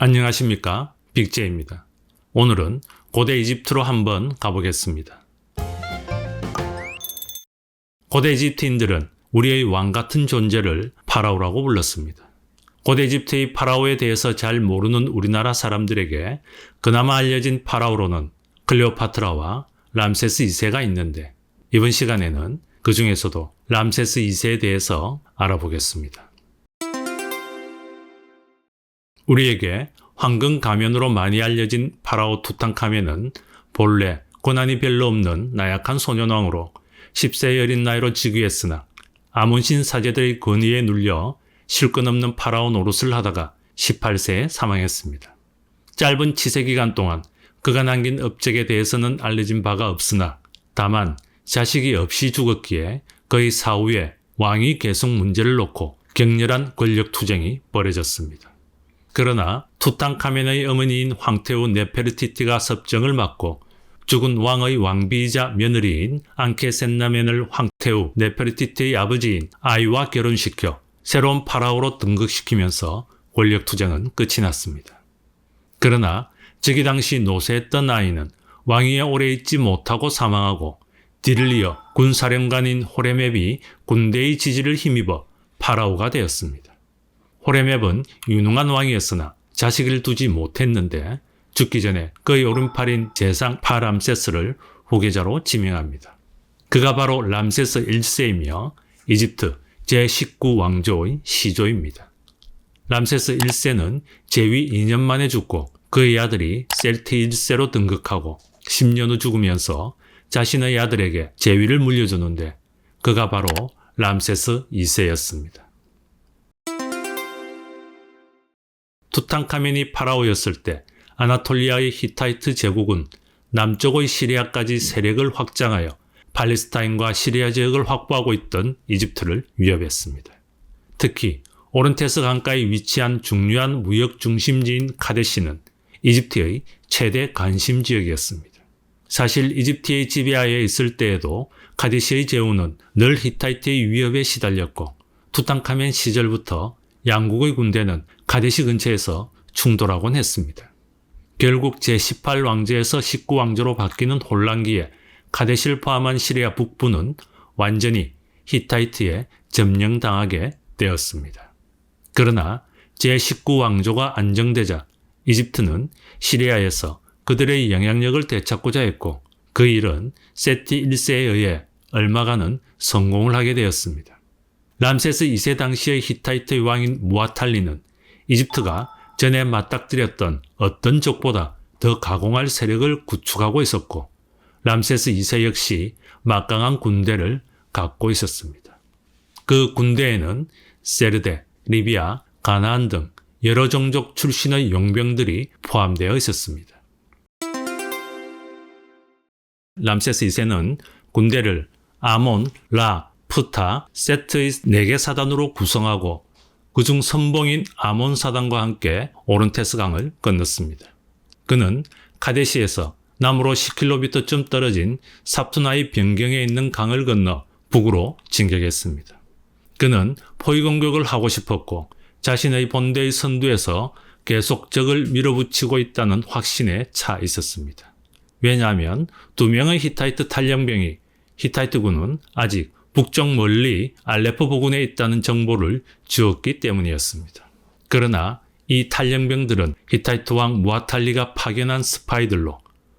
안녕하십니까, 빅제입니다. 오늘은 고대 이집트로 한번 가보겠습니다. 고대 이집트인들은 우리의 왕 같은 존재를 파라오라고 불렀습니다. 고대 이집트의 파라오에 대해서 잘 모르는 우리나라 사람들에게 그나마 알려진 파라오로는 클레오파트라와 람세스 2세가 있는데, 이번 시간에는 그 중에서도 람세스 2세에 대해서 알아보겠습니다. 우리에게 황금 가면으로 많이 알려진 파라오 투탕카멘은 본래 고난이 별로 없는 나약한 소년왕으로 10세의 어린 나이로 즉위했으나 아몬신 사제들의 권위에 눌려 쉴 것 없는 파라오 노릇을 하다가 18세에 사망했습니다. 짧은 치세 기간 동안 그가 남긴 업적에 대해서는 알려진 바가 없으나, 다만 자식이 없이 죽었기에 그의 사후에 왕위 계승 문제를 놓고 격렬한 권력 투쟁이 벌어졌습니다. 그러나 투탕카멘의 어머니인 황태후 네페르티티가 섭정을 맡고 죽은 왕의 왕비이자 며느리인 앙케센나멘을 황태후 네페르티티의 아버지인 아이와 결혼시켜 새로운 파라오로 등극시키면서 권력 투쟁은 끝이 났습니다. 그러나 즉위 당시 노쇠했던 아이는 왕위에 오래 있지 못하고 사망하고, 뒤를 이어 군사령관인 호레맵이 군대의 지지를 힘입어 파라오가 되었습니다. 호레맵은 유능한 왕이었으나 자식을 두지 못했는데 죽기 전에 그의 오른팔인 제상 파람세스를 후계자로 지명합니다. 그가 바로 람세스 1세이며 이집트 제19왕조의 시조입니다. 람세스 1세는 재위 2년 만에 죽고 그의 아들이 셀티 1세로 등극하고 10년 후 죽으면서 자신의 아들에게 재위를 물려주는데, 그가 바로 람세스 2세였습니다. 투탕카멘이 파라오였을 때 아나톨리아의 히타이트 제국은 남쪽의 시리아까지 세력을 확장하여 팔레스타인과 시리아 지역을 확보하고 있던 이집트를 위협했습니다. 특히 오른테스 강가에 위치한 중요한 무역 중심지인 카데시는 이집트의 최대 관심 지역이었습니다. 사실 이집트의 지배하에 있을 때에도 카데시의 제후는 늘 히타이트의 위협에 시달렸고, 투탕카멘 시절부터 양국의 군대는 카데시 근처에서 충돌하곤 했습니다. 결국 제18왕조에서 19왕조로 바뀌는 혼란기에 카데시를 포함한 시리아 북부는 완전히 히타이트에 점령당하게 되었습니다. 그러나 제19왕조가 안정되자 이집트는 시리아에서 그들의 영향력을 되찾고자 했고, 그 일은 세티 1세에 의해 얼마간은 성공을 하게 되었습니다. 람세스 2세 당시의 히타이트의 왕인 무아탈리는 이집트가 전에 맞닥뜨렸던 어떤 적보다 더 가공할 세력을 구축하고 있었고, 람세스 2세 역시 막강한 군대를 갖고 있었습니다. 그 군대에는 세르데, 리비아, 가나안 등 여러 종족 출신의 용병들이 포함되어 있었습니다. 람세스 2세는 군대를 아몬, 라, 푸타, 세트의 4개 사단으로 구성하고 그중 선봉인 아몬 사단과 함께 오른테스 강을 건넜습니다. 그는 카데시에서 남으로 10km쯤 떨어진 사프나의 변경에 있는 강을 건너 북으로 진격했습니다. 그는 포위 공격을 하고 싶었고 자신의 본대의 선두에서 계속 적을 밀어붙이고 있다는 확신에 차 있었습니다. 왜냐하면 2명의 히타이트 탈영병이 히타이트군은 아직 북쪽 멀리 알레포 부근에 있다는 정보를 주었기 때문이었습니다. 그러나 이 탈영병들은 히타이트 왕 무아탈리가 파견한 스파이들로,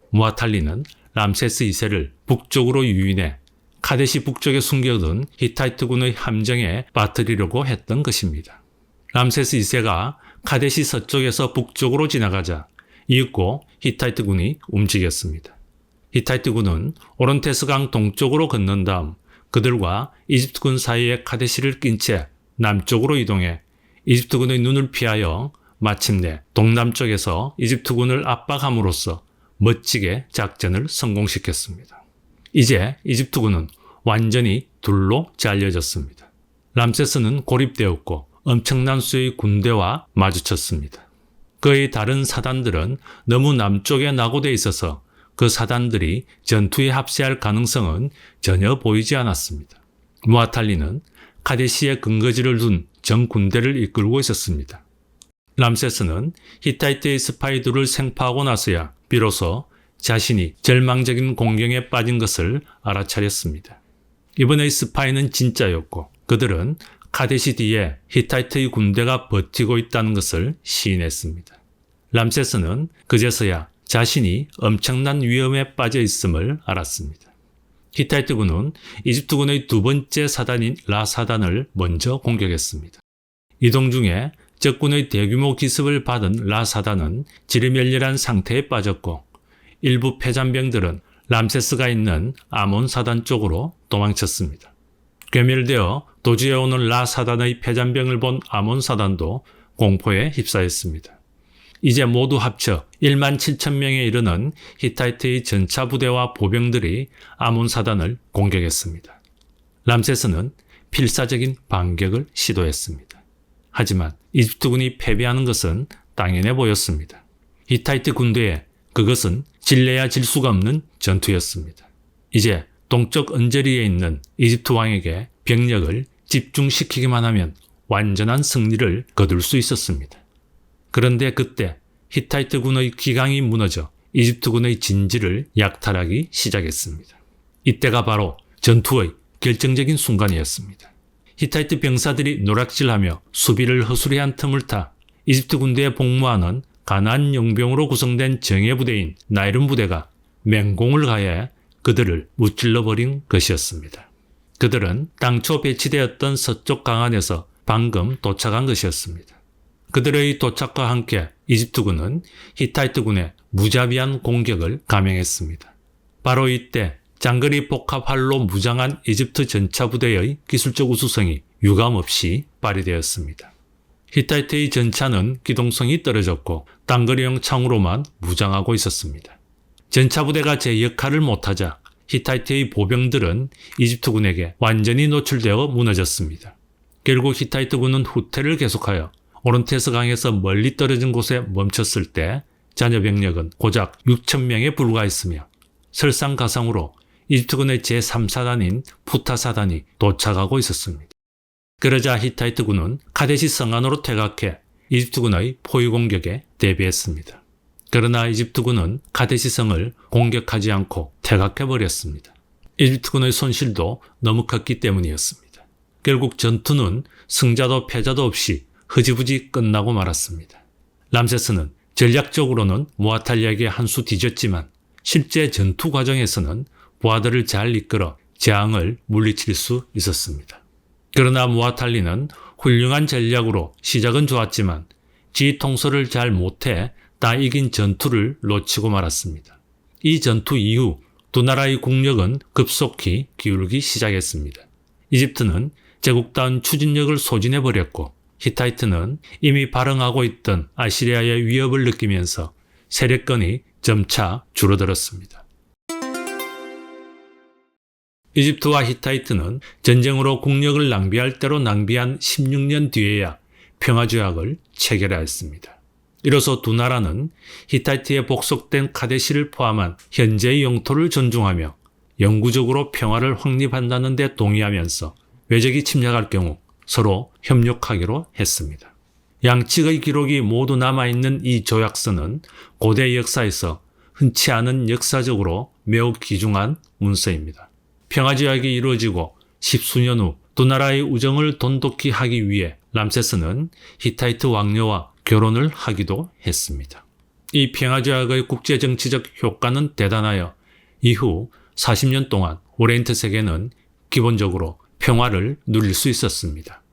무아탈리는 람세스 2세를 북쪽으로 유인해 카데시 북쪽에 숨겨둔 히타이트군의 함정에 빠뜨리려고 했던 것입니다. 람세스 2세가 카데시 서쪽에서 북쪽으로 지나가자 이윽고 히타이트군이 움직였습니다. 히타이트군은 오른테스강 동쪽으로 건넌 다음 그들과 이집트군 사이에 카데시를 낀 채 남쪽으로 이동해 이집트군의 눈을 피하여 마침내 동남쪽에서 이집트군을 압박함으로써 멋지게 작전을 성공시켰습니다. 이제 이집트군은 완전히 둘로 잘려졌습니다. 람세스는 고립되었고 엄청난 수의 군대와 마주쳤습니다. 그의 다른 사단들은 너무 남쪽에 낙오돼 있어서 그 사단들이 전투에 합세할 가능성은 전혀 보이지 않았습니다. 무아탈리는 카데시에 근거지를 둔 전 군대를 이끌고 있었습니다. 람세스는 히타이트의 스파이들을 생포하고 나서야 비로소 자신이 절망적인 공경에 빠진 것을 알아차렸습니다. 이번의 스파이는 진짜였고 그들은 카데시 뒤에 히타이트의 군대가 버티고 있다는 것을 시인했습니다. 람세스는 그제서야 자신이 엄청난 위험에 빠져 있음을 알았습니다. 히타이트군은 이집트군의 두 번째 사단인 라 사단을 먼저 공격했습니다. 이동 중에 적군의 대규모 기습을 받은 라 사단은 지리멸렬한 상태에 빠졌고 일부 패잔병들은 람세스가 있는 아몬 사단 쪽으로 도망쳤습니다. 괴멸되어 도주해 오는 라 사단의 패잔병을 본 아몬 사단도 공포에 휩싸였습니다. 이제 모두 합쳐 1만 7천 명에 이르는 히타이트의 전차 부대와 보병들이 아몬 사단을 공격했습니다. 람세스는 필사적인 반격을 시도했습니다. 하지만 이집트군이 패배하는 것은 당연해 보였습니다. 히타이트 군대에 그것은 질래야 질 수가 없는 전투였습니다. 이제 동쪽 언저리에 있는 이집트 왕에게 병력을 집중시키기만 하면 완전한 승리를 거둘 수 있었습니다. 그런데 그때 히타이트군의 기강이 무너져 이집트군의 진지를 약탈하기 시작했습니다. 이때가 바로 전투의 결정적인 순간이었습니다. 히타이트 병사들이 노략질하며 수비를 허술해한 틈을 타 이집트 군대에 복무하는 가나안 용병으로 구성된 정예부대인 나이론 부대가 맹공을 가해 그들을 무찔러버린 것이었습니다. 그들은 당초 배치되었던 서쪽 강안에서 방금 도착한 것이었습니다. 그들의 도착과 함께 이집트군은 히타이트군의 무자비한 공격을 감행했습니다. 바로 이때 장거리 복합활로 무장한 이집트 전차부대의 기술적 우수성이 유감없이 발휘되었습니다. 히타이트의 전차는 기동성이 떨어졌고 단거리용 창으로만 무장하고 있었습니다. 전차부대가 제 역할을 못하자 히타이트의 보병들은 이집트군에게 완전히 노출되어 무너졌습니다. 결국 히타이트군은 후퇴를 계속하여 오른테스 강에서 멀리 떨어진 곳에 멈췄을 때 잔여 병력은 고작 6천 명에 불과했으며 설상가상으로 이집트군의 제3사단인 푸타사단이 도착하고 있었습니다. 그러자 히타이트군은 카데시 성 안으로 퇴각해 이집트군의 포위 공격에 대비했습니다. 그러나 이집트군은 카데시 성을 공격하지 않고 퇴각해버렸습니다. 이집트군의 손실도 너무 컸기 때문이었습니다. 결국 전투는 승자도 패자도 없이 흐지부지 끝나고 말았습니다. 람세스는 전략적으로는 무아탈리아에게 한 수 뒤졌지만 실제 전투 과정에서는 부하들을 잘 이끌어 재앙을 물리칠 수 있었습니다. 그러나 무아탈리는 훌륭한 전략으로 시작은 좋았지만 지 통솔을 잘 못해 다 이긴 전투를 놓치고 말았습니다. 이 전투 이후 두 나라의 국력은 급속히 기울기 시작했습니다. 이집트는 제국다운 추진력을 소진해버렸고 히타이트는 이미 발흥하고 있던 아시리아의 위협을 느끼면서 세력권이 점차 줄어들었습니다. 이집트와 히타이트는 전쟁으로 국력을 낭비할 대로 낭비한 16년 뒤에야 평화조약을 체결하였습니다. 이로써 두 나라는 히타이트에 복속된 카데시를 포함한 현재의 영토를 존중하며 영구적으로 평화를 확립한다는 데 동의하면서 외적이 침략할 경우 서로 협력하기로 했습니다. 양측의 기록이 모두 남아있는 이 조약서는 고대 역사에서 흔치 않은 역사적으로 매우 귀중한 문서입니다. 평화조약이 이루어지고 10수년 후 두 나라의 우정을 돈독히 하기 위해 람세스는 히타이트 왕녀와 결혼을 하기도 했습니다. 이 평화조약의 국제정치적 효과는 대단하여 이후 40년 동안 오리엔트 세계는 기본적으로 평화를 누릴 수 있었습니다.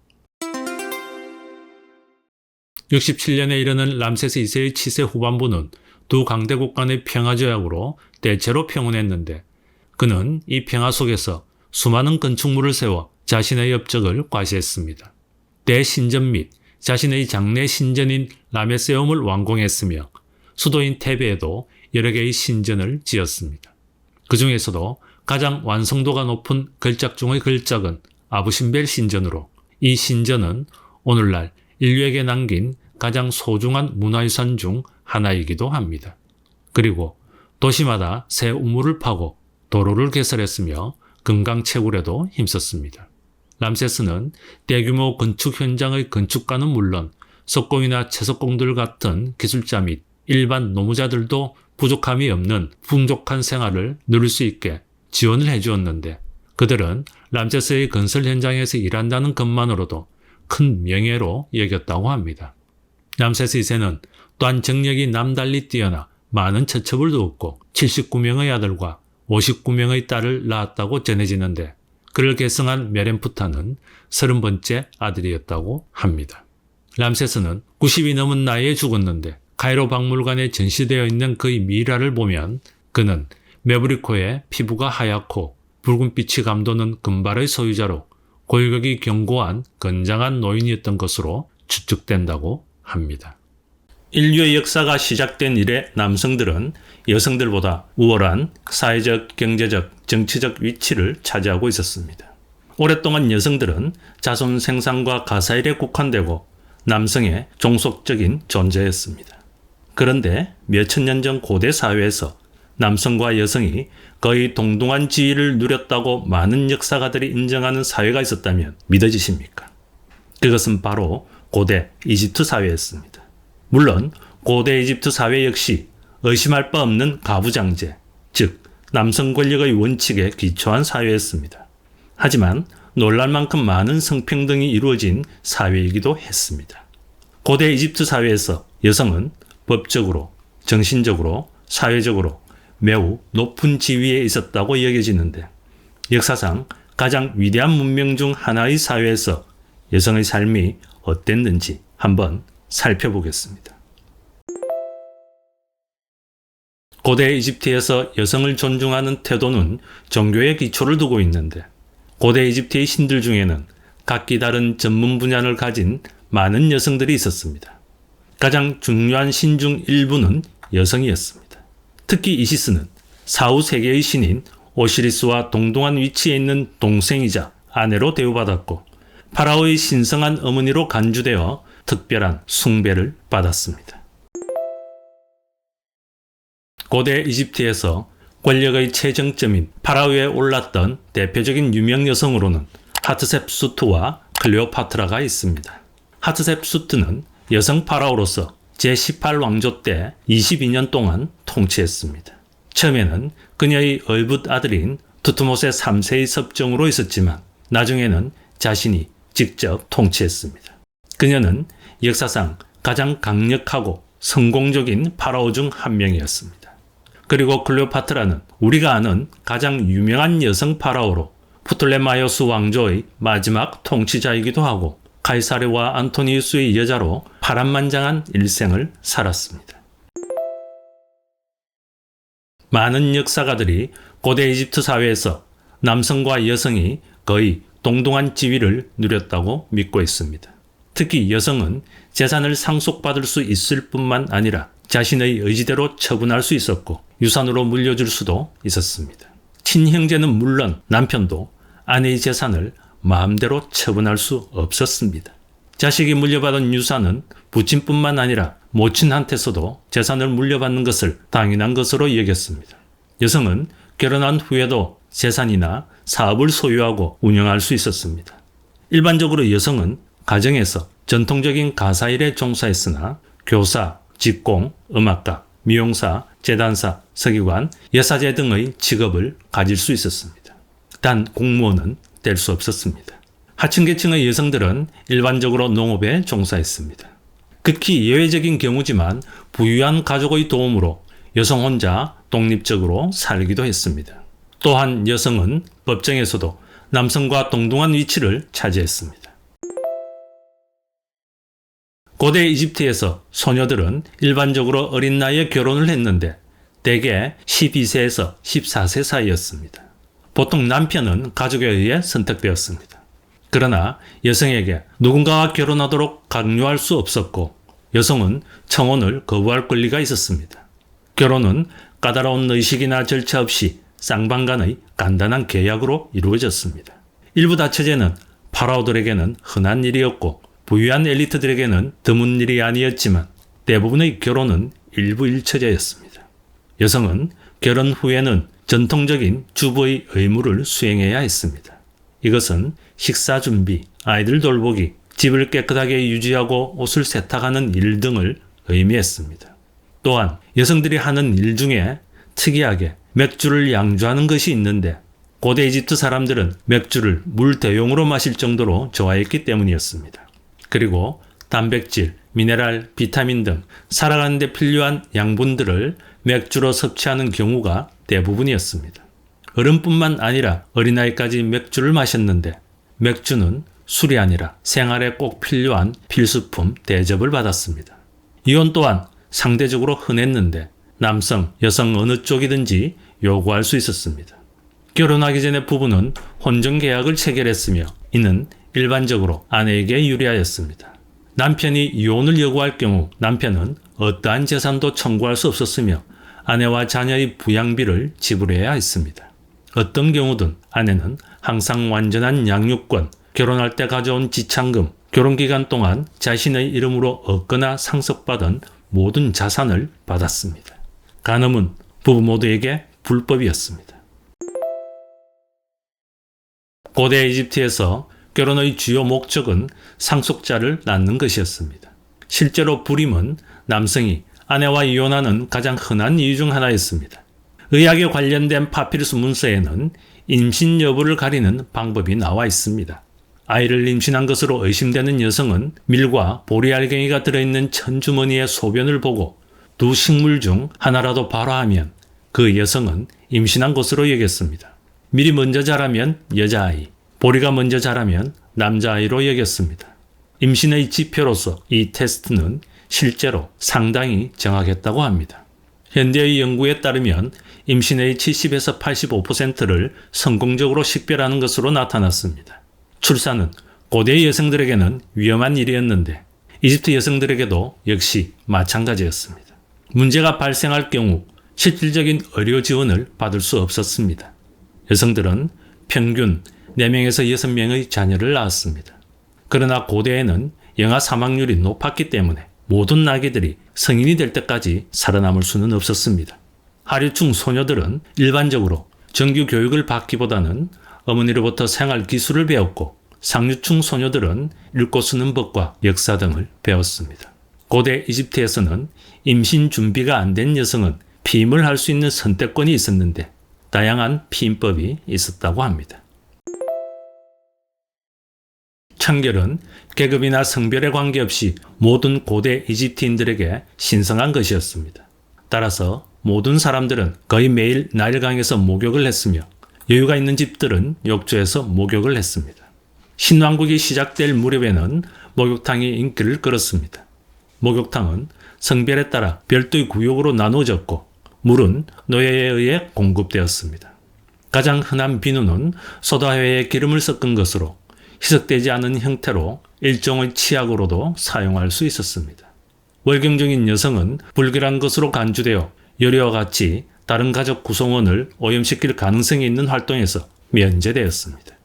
67년에 이르는 람세스 2세의 치세 후반부는 두 강대국 간의 평화조약으로 대체로 평온했는데 그는 이 평화 속에서 수많은 건축물을 세워 자신의 업적을 과시했습니다. 대신전 및 자신의 장래 신전인 라메세움을 완공했으며 수도인 테베에도 여러 개의 신전을 지었습니다. 그 중에서도 가장 완성도가 높은 걸작 중의 걸작은 아부신벨 신전으로 이 신전은 오늘날 인류에게 남긴 가장 소중한 문화유산 중 하나이기도 합니다. 그리고 도시마다 새 우물을 파고 도로를 개설했으며 금강채굴에도 힘썼습니다. 람세스는 대규모 건축 현장의 건축가는 물론 석공이나 채석공들 같은 기술자 및 일반 노무자들도 부족함이 없는 풍족한 생활을 누릴 수 있게 지원을 해주었는데 그들은 람세스의 건설 현장에서 일한다는 것만으로도 큰 명예로 여겼다고 합니다. 람세스 2세는 또한 정력이 남달리 뛰어나 많은 처첩을 두었고 79명의 아들과 59명의 딸을 낳았다고 전해지는데 그를 계승한 메렌프타는 30번째 아들이었다고 합니다. 람세스는 90이 넘은 나이에 죽었는데 카이로 박물관에 전시되어 있는 그의 미라를 보면 그는 메브리코의 피부가 하얗고 붉은빛이 감도는 금발의 소유자로 골격이 견고한 건장한 노인이었던 것으로 추측된다고 합니다. 인류의 역사가 시작된 이래 남성들은 여성들보다 우월한 사회적, 경제적, 정치적 위치를 차지하고 있었습니다. 오랫동안 여성들은 자손 생산과 가사일에 국한되고 남성의 종속적인 존재였습니다. 그런데 몇천 년 전 고대 사회에서 남성과 여성이 거의 동등한 지위를 누렸다고 많은 역사가들이 인정하는 사회가 있었다면 믿어지십니까? 그것은 바로 고대 이집트 사회였습니다. 물론 고대 이집트 사회 역시 의심할 바 없는 가부장제, 즉 남성 권력의 원칙에 기초한 사회였습니다. 하지만 놀랄 만큼 많은 성평등이 이루어진 사회이기도 했습니다. 고대 이집트 사회에서 여성은 법적으로, 정신적으로, 사회적으로 매우 높은 지위에 있었다고 여겨지는데 역사상 가장 위대한 문명 중 하나의 사회에서 여성의 삶이 어땠는지 한번 살펴보겠습니다. 고대 이집트에서 여성을 존중하는 태도는 종교의 기초를 두고 있는데 고대 이집트의 신들 중에는 각기 다른 전문 분야를 가진 많은 여성들이 있었습니다. 가장 중요한 신 중 일부는 여성이었습니다. 특히 이시스는 사후 세계의 신인 오시리스와 동등한 위치에 있는 동생이자 아내로 대우받았고 파라오의 신성한 어머니로 간주되어 특별한 숭배를 받았습니다. 고대 이집트에서 권력의 최정점인 파라오에 올랐던 대표적인 유명 여성으로는 하트셉수트와 클레오파트라가 있습니다. 하트셉수트는 여성 파라오로서 제18왕조 때 22년 동안 통치했습니다. 처음에는 그녀의 얼붓 아들인 투트모세 3세의 섭정으로 있었지만 나중에는 자신이 직접 통치했습니다. 그녀는 역사상 가장 강력하고 성공적인 파라오 중 한 명이었습니다. 그리고 클레오파트라는 우리가 아는 가장 유명한 여성 파라오로 프톨레마이오스 왕조의 마지막 통치자이기도 하고 카이사르와 안토니우스의 여자로 파란만장한 일생을 살았습니다. 많은 역사가들이 고대 이집트 사회에서 남성과 여성이 거의 동등한 지위를 누렸다고 믿고 있습니다. 특히 여성은 재산을 상속받을 수 있을 뿐만 아니라 자신의 의지대로 처분할 수 있었고 유산으로 물려줄 수도 있었습니다. 친형제는 물론 남편도 아내의 재산을 마음대로 처분할 수 없었습니다. 자식이 물려받은 유산은 부친뿐만 아니라 모친한테서도 재산을 물려받는 것을 당연한 것으로 여겼습니다. 여성은 결혼한 후에도 재산이나 사업을 소유하고 운영할 수 있었습니다. 일반적으로 여성은 가정에서 전통적인 가사일에 종사했으나 교사, 직공, 음악가, 미용사, 재단사, 서기관, 여사제 등의 직업을 가질 수 있었습니다. 단 공무원은 될 수 없었습니다. 하층계층의 여성들은 일반적으로 농업에 종사했습니다. 극히 예외적인 경우지만 부유한 가족의 도움으로 여성 혼자 독립적으로 살기도 했습니다. 또한 여성은 법정에서도 남성과 동등한 위치를 차지했습니다. 고대 이집트에서 소녀들은 일반적으로 어린 나이에 결혼을 했는데 대개 12세에서 14세 사이였습니다. 보통 남편은 가족에 의해 선택되었습니다. 그러나 여성에게 누군가와 결혼하도록 강요할 수 없었고 여성은 청혼을 거부할 권리가 있었습니다. 결혼은 까다로운 의식이나 절차 없이 쌍방 간의 간단한 계약으로 이루어졌습니다. 일부 다처제는 파라오들에게는 흔한 일이었고 부유한 엘리트들에게는 드문 일이 아니었지만 대부분의 결혼은 일부일처제였습니다. 여성은 결혼 후에는 전통적인 주부의 의무를 수행해야 했습니다. 이것은 식사 준비, 아이들 돌보기, 집을 깨끗하게 유지하고 옷을 세탁하는 일 등을 의미했습니다. 또한 여성들이 하는 일 중에 특이하게 맥주를 양주하는 것이 있는데 고대 이집트 사람들은 맥주를 물 대용으로 마실 정도로 좋아했기 때문이었습니다. 그리고 단백질, 미네랄, 비타민 등 살아가는 데 필요한 양분들을 맥주로 섭취하는 경우가 대부분이었습니다. 어른뿐만 아니라 어린아이까지 맥주를 마셨는데 맥주는 술이 아니라 생활에 꼭 필요한 필수품 대접을 받았습니다. 이혼 또한 상대적으로 흔했는데 남성, 여성 어느 쪽이든지 요구할 수 있었습니다. 결혼하기 전에 부부는 혼전계약을 체결했으며 이는 일반적으로 아내에게 유리하였습니다. 남편이 이혼을 요구할 경우 남편은 어떠한 재산도 청구할 수 없었으며 아내와 자녀의 부양비를 지불해야 했습니다. 어떤 경우든 아내는 항상 완전한 양육권, 결혼할 때 가져온 지참금, 결혼기간 동안 자신의 이름으로 얻거나 상속받은 모든 자산을 받았습니다. 간음은 부부 모두에게 불법이었습니다. 고대 이집트에서 결혼의 주요 목적은 상속자를 낳는 것이었습니다. 실제로 불임은 남성이 아내와 이혼하는 가장 흔한 이유 중 하나였습니다. 의학에 관련된 파피루스 문서에는 임신 여부를 가리는 방법이 나와 있습니다. 아이를 임신한 것으로 의심되는 여성은 밀과 보리알갱이가 들어있는 천주머니의 소변을 보고 두 식물 중 하나라도 발화하면 그 여성은 임신한 것으로 여겼습니다. 밀이 먼저 자라면 여자아이, 보리가 먼저 자라면 남자아이로 여겼습니다. 임신의 지표로서 이 테스트는 실제로 상당히 정확했다고 합니다. 현대의 연구에 따르면 임신의 70에서 85%를 성공적으로 식별하는 것으로 나타났습니다. 출산은 고대 여성들에게는 위험한 일이었는데 이집트 여성들에게도 역시 마찬가지였습니다. 문제가 발생할 경우 실질적인 의료 지원을 받을 수 없었습니다. 여성들은 평균 4명에서 6명의 자녀를 낳았습니다. 그러나 고대에는 영아 사망률이 높았기 때문에 모든 아기들이 성인이 될 때까지 살아남을 수는 없었습니다. 하류충 소녀들은 일반적으로 정규 교육을 받기보다는 어머니로부터 생활 기술을 배웠고 상류충 소녀들은 읽고 쓰는 법과 역사 등을 배웠습니다. 고대 이집트에서는 임신 준비가 안 된 여성은 피임을 할 수 있는 선택권이 있었는데 다양한 피임법이 있었다고 합니다. 청결은 계급이나 성별에 관계없이 모든 고대 이집트인들에게 신성한 것이었습니다. 따라서 모든 사람들은 거의 매일 나일강에서 목욕을 했으며 여유가 있는 집들은 욕조에서 목욕을 했습니다. 신왕국이 시작될 무렵에는 목욕탕이 인기를 끌었습니다. 목욕탕은 성별에 따라 별도의 구역으로 나누어졌고 물은 노예에 의해 공급되었습니다. 가장 흔한 비누는 소다회에 기름을 섞은 것으로 희석되지 않은 형태로 일종의 치약으로도 사용할 수 있었습니다. 월경적인 여성은 불결한 것으로 간주되어 여류와 같이 다른 가족 구성원을 오염시킬 가능성이 있는 활동에서 면제되었습니다.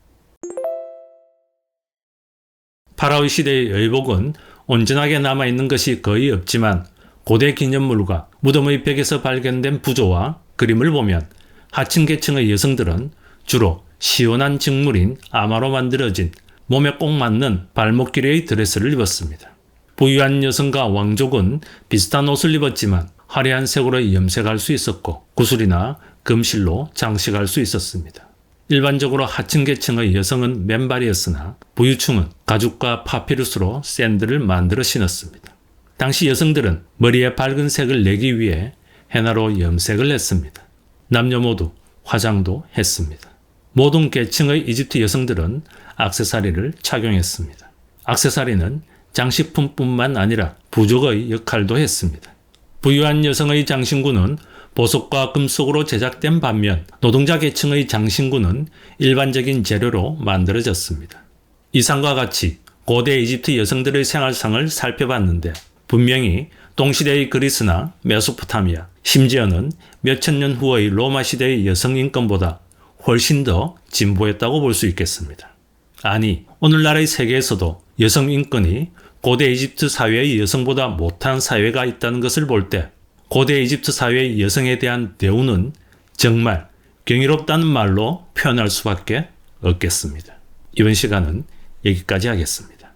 파라오 시대의 의복은 온전하게 남아있는 것이 거의 없지만 고대 기념물과 무덤의 벽에서 발견된 부조와 그림을 보면 하층 계층의 여성들은 주로 시원한 직물인 아마로 만들어진 몸에 꼭 맞는 발목 길이의 드레스를 입었습니다. 부유한 여성과 왕족은 비슷한 옷을 입었지만 화려한 색으로 염색할 수 있었고 구슬이나 금실로 장식할 수 있었습니다. 일반적으로 하층 계층의 여성은 맨발이었으나 부유층은 가죽과 파피루스로 샌들을 만들어 신었습니다. 당시 여성들은 머리에 밝은 색을 내기 위해 헤나로 염색을 했습니다. 남녀 모두 화장도 했습니다. 모든 계층의 이집트 여성들은 액세서리를 착용했습니다. 액세서리는 장식품뿐만 아니라 부족의 역할도 했습니다. 부유한 여성의 장신구는 보석과 금속으로 제작된 반면 노동자 계층의 장신구는 일반적인 재료로 만들어졌습니다. 이상과 같이 고대 이집트 여성들의 생활상을 살펴봤는데 분명히 동시대의 그리스나 메소포타미아, 심지어는 몇천 년 후의 로마 시대의 여성 인권보다 훨씬 더 진보했다고 볼 수 있겠습니다. 아니, 오늘날의 세계에서도 여성 인권이 고대 이집트 사회의 여성보다 못한 사회가 있다는 것을 볼 때 고대 이집트 사회의 여성에 대한 대우는 정말 경이롭다는 말로 표현할 수밖에 없겠습니다. 이번 시간은 여기까지 하겠습니다.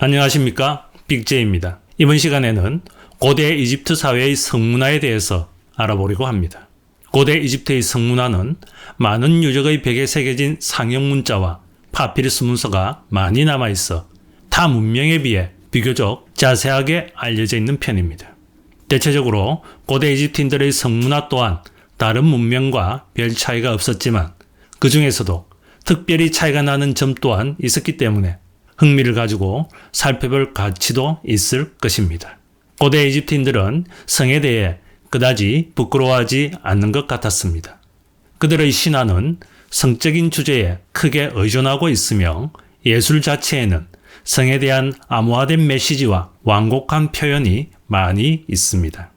안녕하십니까? 빅제이입니다. 이번 시간에는 고대 이집트 사회의 성문화에 대해서 알아보려고 합니다. 고대 이집트의 성문화는 많은 유적의 벽에 새겨진 상형 문자와 파피루스 문서가 많이 남아있어 타 문명에 비해 비교적 자세하게 알려져 있는 편입니다. 대체적으로 고대 이집트인들의 성문화 또한 다른 문명과 별 차이가 없었지만 그 중에서도 특별히 차이가 나는 점 또한 있었기 때문에 흥미를 가지고 살펴볼 가치도 있을 것입니다. 고대 이집트인들은 성에 대해 그다지 부끄러워하지 않는 것 같았습니다. 그들의 신화는 성적인 주제에 크게 의존하고 있으며 예술 자체에는 성에 대한 암호화된 메시지와 완곡한 표현이 많이 있습니다.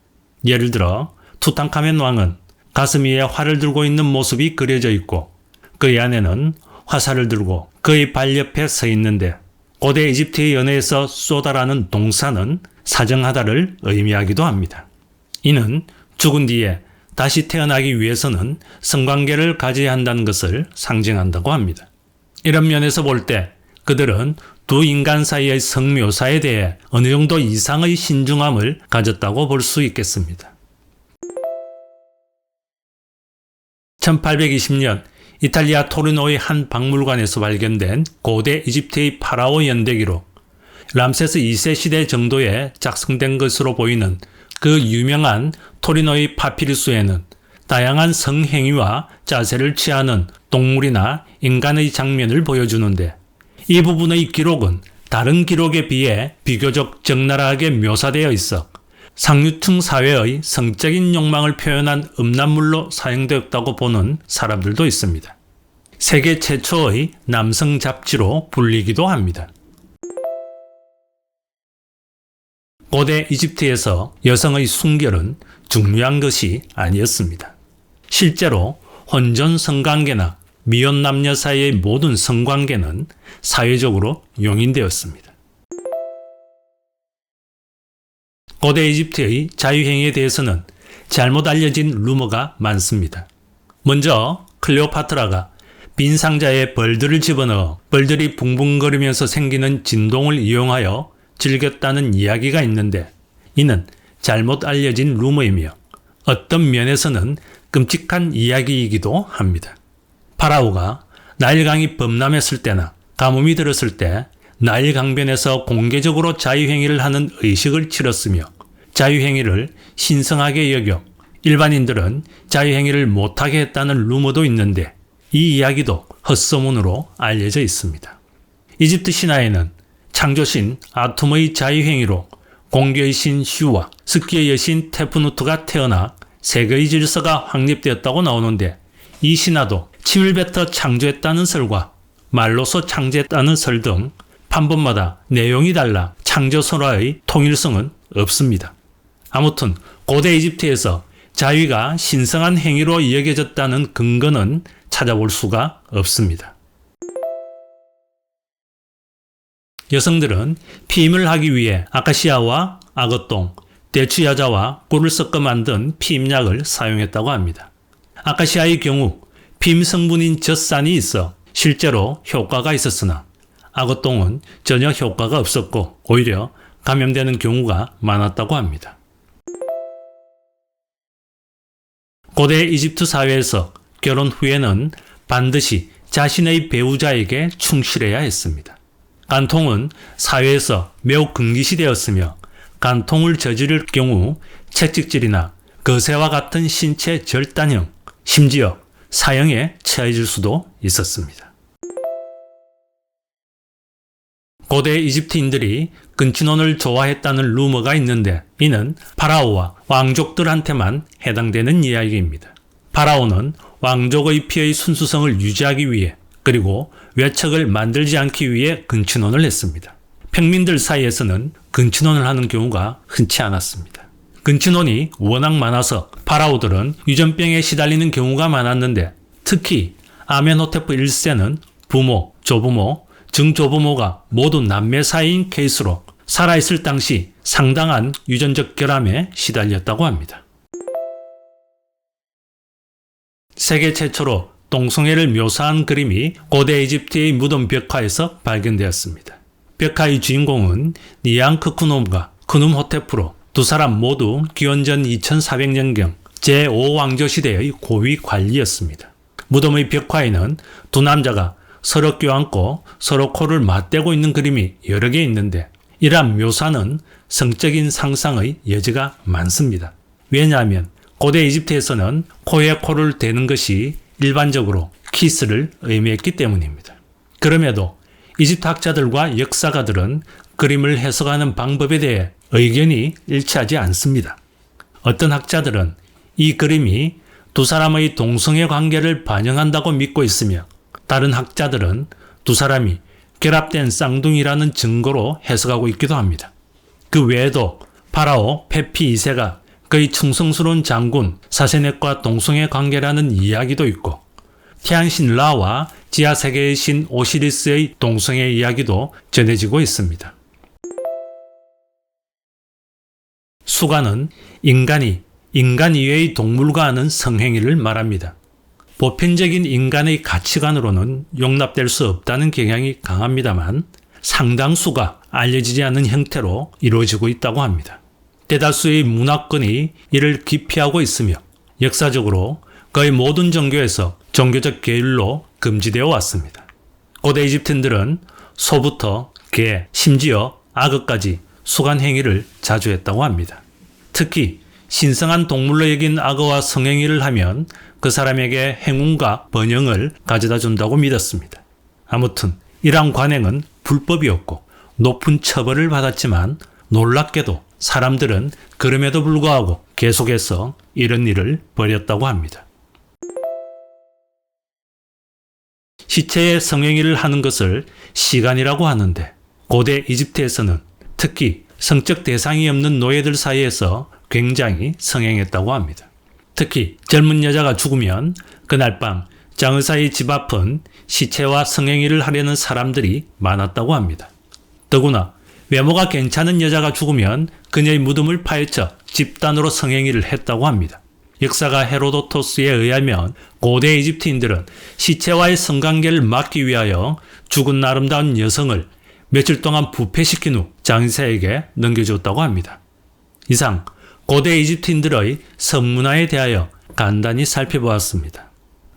예를 들어 투탕카멘 왕은 가슴 위에 활을 들고 있는 모습이 그려져 있고 그의 아내는 화살을 들고 그의 발 옆에 서 있는데 고대 이집트의 연애에서 쏘다라는 동사는 사정하다를 의미하기도 합니다. 이는 죽은 뒤에 다시 태어나기 위해서는 성관계를 가져야 한다는 것을 상징한다고 합니다. 이런 면에서 볼 때 그들은 두 인간 사이의 성묘사에 대해 어느 정도 이상의 신중함을 가졌다고 볼 수 있겠습니다. 1820년 이탈리아 토리노의 한 박물관에서 발견된 고대 이집트의 파라오 연대기로 람세스 2세 시대 정도에 작성된 것으로 보이는 그 유명한 토리노의 파피루스에는 다양한 성행위와 자세를 취하는 동물이나 인간의 장면을 보여주는데 이 부분의 기록은 다른 기록에 비해 비교적 적나라하게 묘사되어 있어 상류층 사회의 성적인 욕망을 표현한 음란물로 사용되었다고 보는 사람들도 있습니다. 세계 최초의 남성 잡지로 불리기도 합니다. 고대 이집트에서 여성의 순결은 중요한 것이 아니었습니다. 실제로 혼전 성관계나 미혼 남녀 사이의 모든 성관계는 사회적으로 용인되었습니다. 고대 이집트의 자유행위에 대해서는 잘못 알려진 루머가 많습니다. 먼저 클레오파트라가 빈 상자에 벌들을 집어넣어 벌들이 붕붕거리면서 생기는 진동을 이용하여 즐겼다는 이야기가 있는데 이는 잘못 알려진 루머이며 어떤 면에서는 끔찍한 이야기이기도 합니다. 파라오가 나일강이 범람했을 때나 가뭄이 들었을 때 나일 강변에서 공개적으로 자유행위를 하는 의식을 치렀으며 자유행위를 신성하게 여겨 일반인들은 자유행위를 못하게 했다는 루머도 있는데 이 이야기도 헛소문으로 알려져 있습니다. 이집트 신화에는 창조신 아툼의 자유행위로 공교의 신 슈와 스키의 여신 테프누트가 태어나 세계의 질서가 확립되었다고 나오는데 이 신화도 침을뱉어 창조했다는 설과 말로서 창조했다는 설 등 판본마다 내용이 달라 창조설화의 통일성은 없습니다. 아무튼 고대 이집트에서 자위가 신성한 행위로 여겨졌다는 근거는 찾아볼 수가 없습니다. 여성들은 피임을 하기 위해 아카시아와 악어똥, 대추야자와 꿀을 섞어 만든 피임약을 사용했다고 합니다. 아카시아의 경우 피임 성분인 젖산이 있어 실제로 효과가 있었으나 악어똥은 전혀 효과가 없었고 오히려 감염되는 경우가 많았다고 합니다. 고대 이집트 사회에서 결혼 후에는 반드시 자신의 배우자에게 충실해야 했습니다. 간통은 사회에서 매우 금기시되었으며 간통을 저지를 경우 채찍질이나 거세와 같은 신체 절단형, 심지어 사형에 처해질 수도 있었습니다. 고대 이집트인들이 근친혼을 좋아했다는 루머가 있는데 이는 파라오와 왕족들한테만 해당되는 이야기입니다. 파라오는 왕족의 피의 순수성을 유지하기 위해 그리고 외척을 만들지 않기 위해 근친혼을 했습니다. 평민들 사이에서는 근친혼을 하는 경우가 흔치 않았습니다. 근친혼이 워낙 많아서 파라오들은 유전병에 시달리는 경우가 많았는데 특히 아멘호테프 1세는 부모, 조부모, 증조부모가 모두 남매 사이인 케이스로 살아있을 당시 상당한 유전적 결함에 시달렸다고 합니다. 세계 최초로 동성애를 묘사한 그림이 고대 이집트의 무덤 벽화에서 발견되었습니다. 벽화의 주인공은 니앙크 쿠놈과 쿠눔 호테프로 두 사람 모두 기원전 2400년경 제5왕조 시대의 고위 관리였습니다. 무덤의 벽화에는 두 남자가 서로 껴안고 서로 코를 맞대고 있는 그림이 여러 개 있는데 이러한 묘사는 성적인 상상의 여지가 많습니다. 왜냐하면 고대 이집트에서는 코에 코를 대는 것이 일반적으로 키스를 의미했기 때문입니다. 그럼에도 이집트 학자들과 역사가들은 그림을 해석하는 방법에 대해 의견이 일치하지 않습니다. 어떤 학자들은 이 그림이 두 사람의 동성애 관계를 반영한다고 믿고 있으며 다른 학자들은 두 사람이 결합된 쌍둥이라는 증거로 해석하고 있기도 합니다. 그 외에도 파라오 페피 2세가 그의 충성스러운 장군 사세넷과 동성애 관계라는 이야기도 있고 태양신 라와 지하 세계의 신 오시리스의 동성애 이야기도 전해지고 있습니다. 수가는 인간이 인간 이외의 동물과 하는 성행위를 말합니다. 보편적인 인간의 가치관으로는 용납될 수 없다는 경향이 강합니다만 상당수가 알려지지 않은 형태로 이루어지고 있다고 합니다. 대다수의 문화권이 이를 기피하고 있으며 역사적으로 거의 모든 종교에서 종교적 계율로 금지되어 왔습니다. 고대 이집트인들은 소부터 개, 심지어 악어까지 수간 행위를 자주 했다고 합니다. 특히 신성한 동물로 여긴 악어와 성행위를 하면 그 사람에게 행운과 번영을 가져다 준다고 믿었습니다. 아무튼 이러한 관행은 불법이었고 높은 처벌을 받았지만 놀랍게도 사람들은 그럼에도 불구하고 계속해서 이런 일을 벌였다고 합니다. 시체의 성행위를 하는 것을 시간이라고 하는데 고대 이집트에서는 특히 성적 대상이 없는 노예들 사이에서 굉장히 성행했다고 합니다. 특히 젊은 여자가 죽으면 그날 밤 장의사의 집 앞은 시체와 성행위를 하려는 사람들이 많았다고 합니다. 더구나 외모가 괜찮은 여자가 죽으면 그녀의 무덤을 파헤쳐 집단으로 성행위를 했다고 합니다. 역사가 헤로도토스에 의하면 고대 이집트인들은 시체와의 성관계를 막기 위하여 죽은 아름다운 여성을 며칠 동안 부패시킨 후 장의사에게 넘겨주었다고 합니다. 이상 고대 이집트인들의 성문화에 대하여 간단히 살펴보았습니다.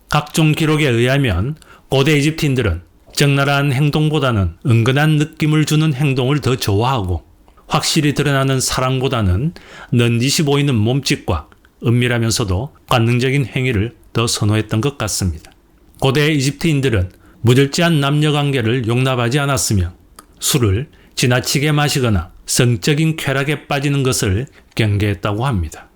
각종 기록에 의하면 고대 이집트인들은 적나라한 행동보다는 은근한 느낌을 주는 행동을 더 좋아하고 확실히 드러나는 사랑보다는 넌지시 보이는 몸짓과 은밀하면서도 관능적인 행위를 더 선호했던 것 같습니다. 고대 이집트인들은 무절제한 남녀관계를 용납하지 않았으며 술을 지나치게 마시거나 성적인 쾌락에 빠지는 것을 경계했다고 합니다.